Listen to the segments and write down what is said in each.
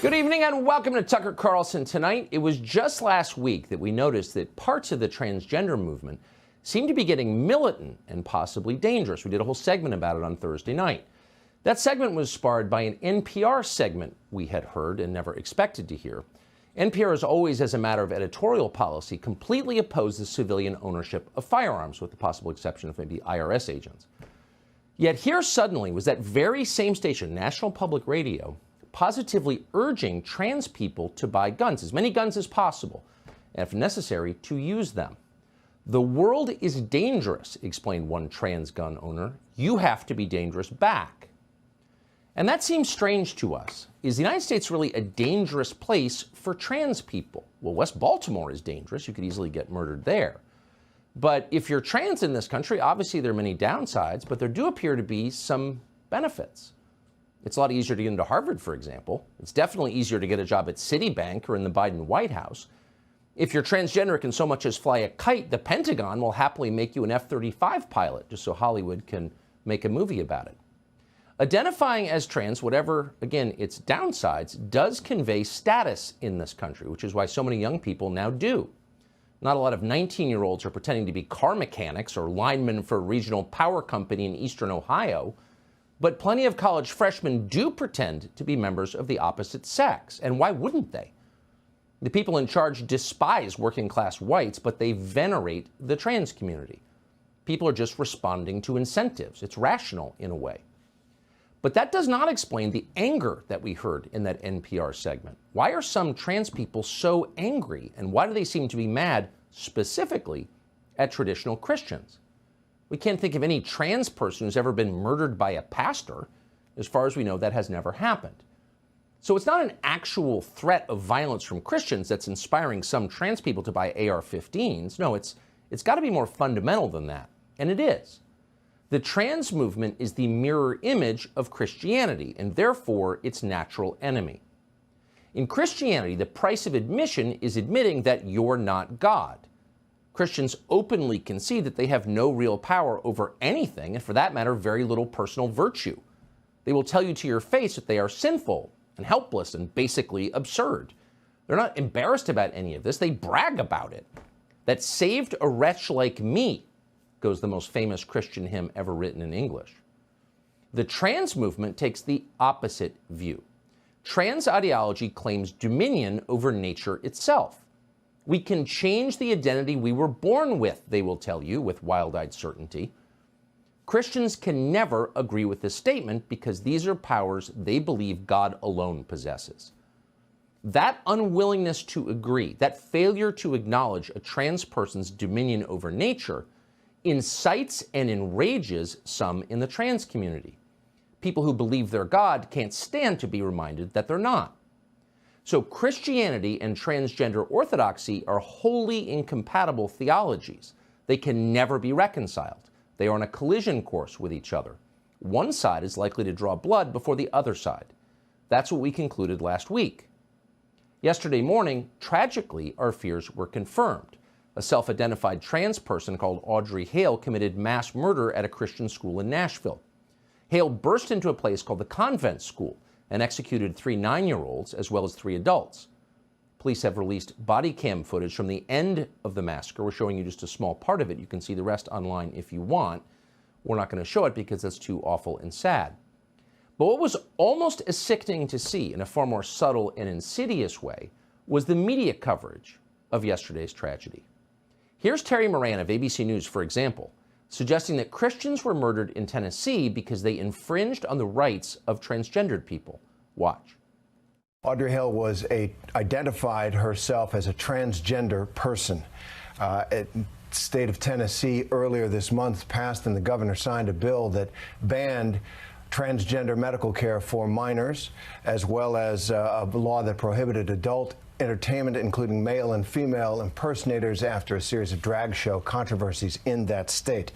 Good evening and welcome to Tucker Carlson Tonight. It was just last week that we noticed that parts of the transgender movement seem to be getting militant and possibly dangerous. We did a whole segment about it on Thursday night. That segment was sparred by an NPR segment we had heard and never expected to hear. NPR has always, as a matter of editorial policy, completely opposed the civilian ownership of firearms, with the possible exception of maybe IRS agents. Yet here suddenly was that very same station, National Public Radio, positively urging trans people to buy guns, as many guns as possible, and if necessary, to use them. The world is dangerous, explained one trans gun owner. You have to be dangerous back. And that seems strange to us. Is the United States really a dangerous place for trans people? Well, West Baltimore is dangerous. You could easily get murdered there. But if you're trans in this country, obviously there are many downsides, but there do appear to be some benefits. It's a lot easier to get into Harvard, for example. It's definitely easier to get a job at Citibank or in the Biden White House. If you're transgender and can so much as fly a kite, the Pentagon will happily make you an F-35 pilot, just so Hollywood can make a movie about it. Identifying as trans, whatever, again, its downsides, does convey status in this country, which is why so many young people now do. Not a lot of 19-year-olds are pretending to be car mechanics or linemen for a regional power company in eastern Ohio. But plenty of college freshmen do pretend to be members of the opposite sex. And why wouldn't they? The people in charge despise working-class whites, but they venerate the trans community. People are just responding to incentives. It's rational in a way. But that does not explain the anger that we heard in that NPR segment. Why are some trans people so angry, and why do they seem to be mad specifically at traditional Christians? We can't think of any trans person who's ever been murdered by a pastor. As far as we know, that has never happened. So it's not an actual threat of violence from Christians that's inspiring some trans people to buy AR-15s. No, it's got to be more fundamental than that. And it is. The trans movement is the mirror image of Christianity, and therefore its natural enemy. In Christianity, the price of admission is admitting that you're not God. Christians openly concede that they have no real power over anything, and for that matter, very little personal virtue. They will tell you to your face that they are sinful and helpless and basically absurd. They're not embarrassed about any of this. They brag about it. That saved a wretch like me, goes the most famous Christian hymn ever written in English. The trans movement takes the opposite view. Trans ideology claims dominion over nature itself. We can change the identity we were born with, they will tell you with wild-eyed certainty. Christians can never agree with this statement because these are powers they believe God alone possesses. That unwillingness to agree, that failure to acknowledge a trans person's dominion over nature, incites and enrages some in the trans community. People who believe they're God can't stand to be reminded that they're not. So Christianity and transgender orthodoxy are wholly incompatible theologies. They can never be reconciled. They are on a collision course with each other. One side is likely to draw blood before the other side. That's what we concluded last week. Yesterday morning, tragically, our fears were confirmed. A self-identified trans person called Audrey Hale committed mass murder at a Christian school in Nashville. Hale burst into a place called the Convent School and executed 3 9-year-olds as well as 3 adults. Police have released body cam footage from the end of the massacre. We're showing you just a small part of it. You can see the rest online if you want. We're not going to show it because that's too awful and sad. But what was almost as sickening to see in a far more subtle and insidious way was the media coverage of yesterday's tragedy. Here's Terry Moran of ABC News, for example, suggesting that Christians were murdered in Tennessee because they infringed on the rights of transgendered people. Watch. Audrey Hale identified herself as a transgender person. The state of Tennessee earlier this month passed and the governor signed a bill that banned transgender medical care for minors, as well as a law that prohibited adult entertainment, including male and female impersonators, after a series of drag show controversies in that state.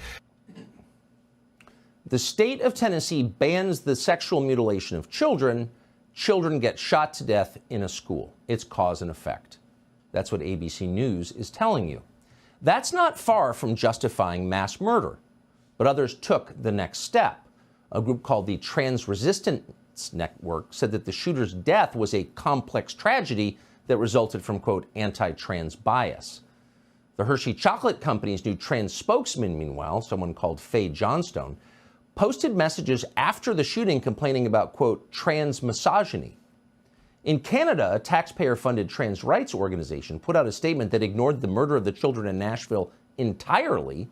The state of Tennessee bans the sexual mutilation of children. Children get shot to death in a school. It's cause and effect. That's what ABC News is telling you. That's not far from justifying mass murder, but others took the next step. A group called the Trans Resistant Violence Network said that the shooter's death was a complex tragedy that resulted from, quote, anti-trans bias. The Hershey Chocolate Company's new trans spokesman, meanwhile, someone called Faye Johnstone, posted messages after the shooting complaining about, quote, trans misogyny. In Canada, a taxpayer-funded trans rights organization put out a statement that ignored the murder of the children in Nashville entirely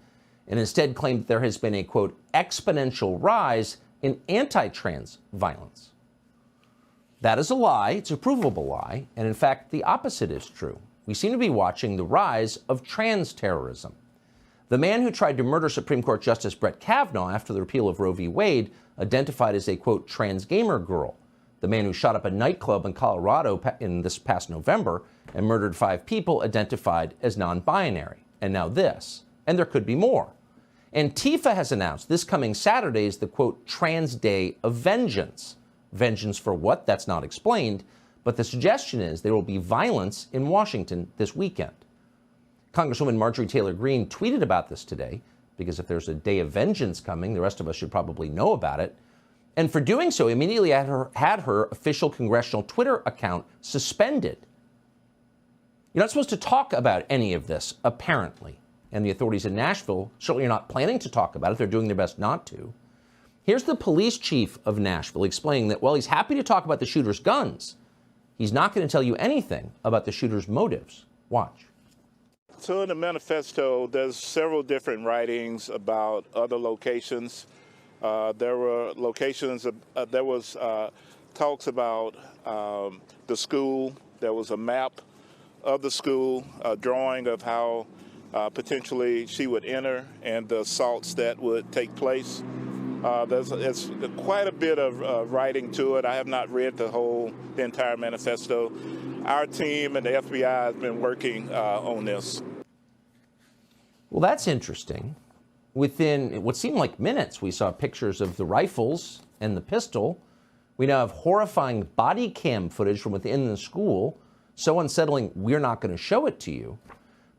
and instead claimed that there has been a, quote, exponential rise in anti-trans violence. That is a lie. It's a provable lie. And in fact, the opposite is true. We seem to be watching the rise of trans terrorism. The man who tried to murder Supreme Court Justice Brett Kavanaugh after the repeal of Roe v. Wade, identified as a, quote, trans gamer girl. The man who shot up a nightclub in Colorado in this past November and murdered 5 people, identified as non-binary. And now this. And there could be more. Antifa has announced this coming Saturday is the, quote, Trans Day of Vengeance. Vengeance for what? That's not explained. But the suggestion is there will be violence in Washington this weekend. Congresswoman Marjorie Taylor Greene tweeted about this today, because if there's a day of vengeance coming, the rest of us should probably know about it. And for doing so, immediately had her official congressional Twitter account suspended. You're not supposed to talk about any of this, apparently. And the authorities in Nashville certainly are not planning to talk about it. They're doing their best not to. Here's the police chief of Nashville explaining that, well, he's happy to talk about the shooter's guns. He's not going to tell you anything about the shooter's motives. Watch. So in the manifesto, there's several different writings about other locations. There were locations, there was talks about the school. There was a map of the school, a drawing of how potentially she would enter and the assaults that would take place. There's quite a bit of writing to it. I have not read the entire manifesto. Our team and the FBI has been working on this. Well, that's interesting. Within what seemed like minutes, we saw pictures of the rifles and the pistol. We now have horrifying body cam footage from within the school. So unsettling, we're not going to show it to you.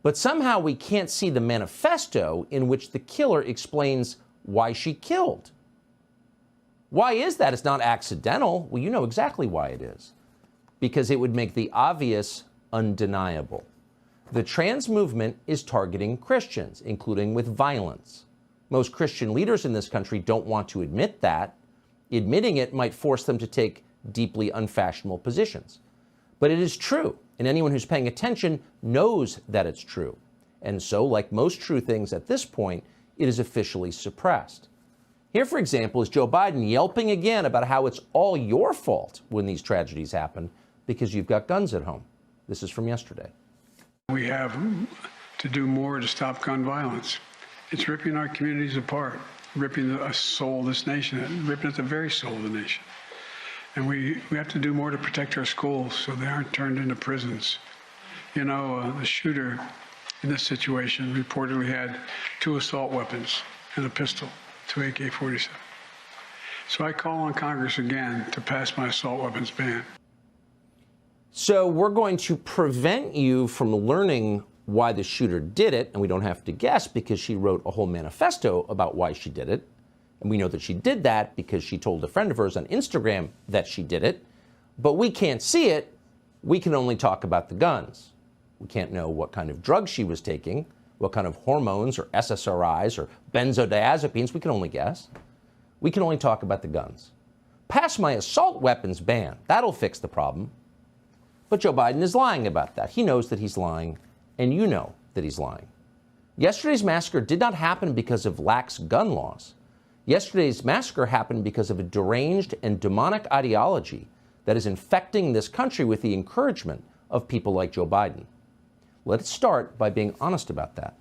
But somehow we can't see the manifesto in which the killer explains why she killed. Why is that? It's not accidental. Well, you know exactly why it is. Because it would make the obvious undeniable. The trans movement is targeting Christians, including with violence. Most Christian leaders in this country don't want to admit that. Admitting it might force them to take deeply unfashionable positions. But it is true, and anyone who's paying attention knows that it's true. And so, like most true things at this point, it is officially suppressed. Here, for example, is Joe Biden yelping again about how it's all your fault when these tragedies happen because you've got guns at home. This is from yesterday. We have to do more to stop gun violence. It's ripping our communities apart, ripping the soul of this nation, ripping at the very soul of the nation. And we have to do more to protect our schools so they aren't turned into prisons. You know, the shooter in this situation reportedly had 2 assault weapons and a pistol, 2 AK-47. So I call on Congress again to pass my assault weapons ban. So we're going to prevent you from learning why the shooter did it, and we don't have to guess because she wrote a whole manifesto about why she did it. And we know that she did that because she told a friend of hers on Instagram that she did it. But we can't see it. We can only talk about the guns. We can't know what kind of drugs she was taking, what kind of hormones or SSRIs or benzodiazepines. We can only guess. We can only talk about the guns. Pass my assault weapons ban. That'll fix the problem. But Joe Biden is lying about that. He knows that he's lying, and you know that he's lying. Yesterday's massacre did not happen because of lax gun laws. Yesterday's massacre happened because of a deranged and demonic ideology that is infecting this country with the encouragement of people like Joe Biden. Let us start by being honest about that.